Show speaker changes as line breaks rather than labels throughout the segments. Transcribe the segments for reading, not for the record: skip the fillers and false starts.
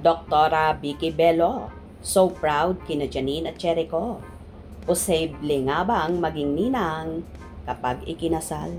Doktora Vicky Bello, so proud kina Janine at Jericho. Posible nga bang maging ninang kapag ikinasal?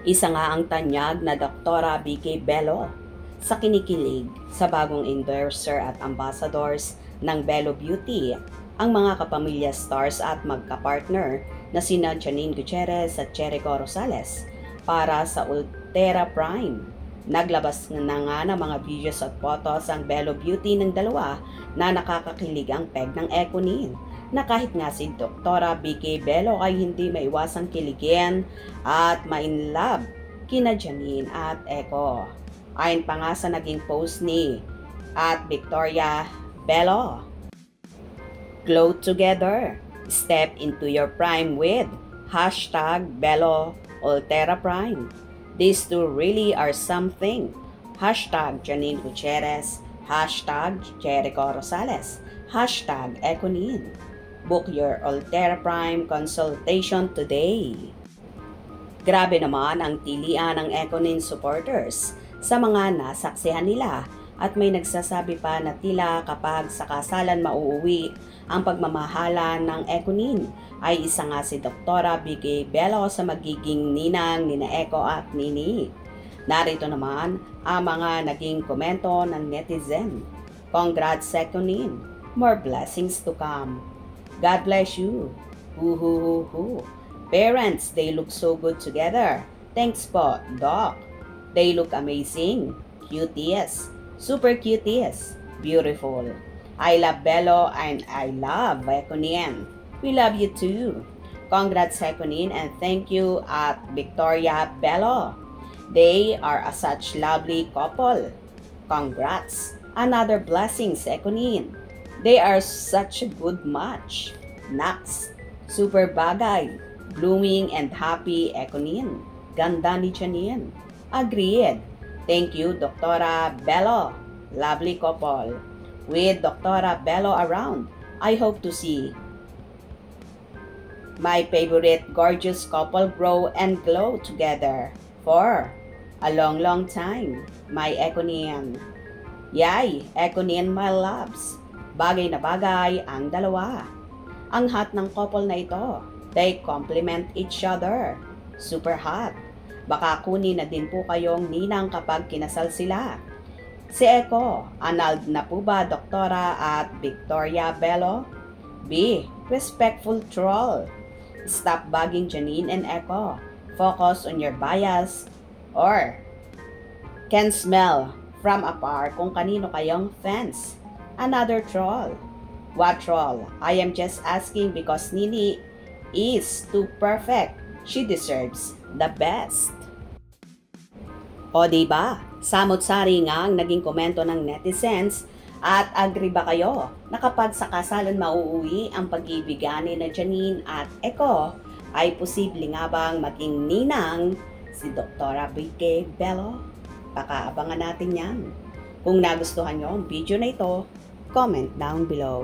Isa nga ang tanyag na Doktora Vicky Bello sa kinikilig sa bagong endorser at ambassadors ng Bello Beauty, ang mga kapamilya stars at magkapartner na sina Janine Gutierrez at Jericho Rosales para sa Ultera Prime. Naglabas na nga ng mga videos at photos ang Bello Beauty ng dalawa na nakakakilig ang peg ng Econin, na kahit nga si Doktora Vicky Bello ay hindi maiwasang kiligin at ma-inlove kina Janine at Eco. Ayon pa nga sa naging post ni Victoria Bello, "Glow together, step into your prime with #Bello Ultera Prime. These two really are something. #Janine Gutierrez, #Jericho Rosales, #Econin. Book your Ultera Prime consultation today." Grabe naman ang tilian ng Econin supporters sa mga nasaksihan nila, at may nagsasabi pa na tila kapag sa kasalan mauuwi ang pagmamahalan ng Econin ay isa nga si Doktora Vicky Bello sa magiging ninang nina Eco at Nini. Narito naman ang mga naging komento ng netizen. "Congrats Econin, more blessings to come. God bless you. Hoo. Parents, they look so good together. Thanks po, Doc. They look amazing. Cuties. Super cuties. Beautiful. I love Bello and I love Econin. We love you too. Congrats Econin and thank you at Victoria Bello. They are such lovely couple. Congrats. Another blessings Econin. They are such a good match. Nax. Super bagay. Blooming and happy Econin. Ganda ni Janine. Agreed. Thank you, Doktora Bello. Lovely couple. With Doktora Bello around, I hope to see my favorite gorgeous couple grow and glow together for a long time. My Econin. Yay, Econin my loves. Bagay na bagay ang dalawa. Ang hot ng couple na ito. They complement each other. Super hot. Baka kunin na din po kayong ninang kapag kinasal sila. Si Eco, annulled na po ba Doktora at Victoria Bello? B. Respectful troll. Stop bugging Janine and Eco. Focus on your bias or can smell from afar kung kanino kayong fans. Another troll. What troll? I am just asking because Nini is too perfect. She deserves the best. O diba? Samot-sari nga ang naging komento ng netizens, at agree ba kayo na kapag sa kasalan mauuwi ang pag-ibigan ni na Janine at Eco, ay posible nga bang maging ninang si Doktora Vicky Bello? Pakaabangan natin yan. Kung nagustuhan nyo ang video na ito, comment down below.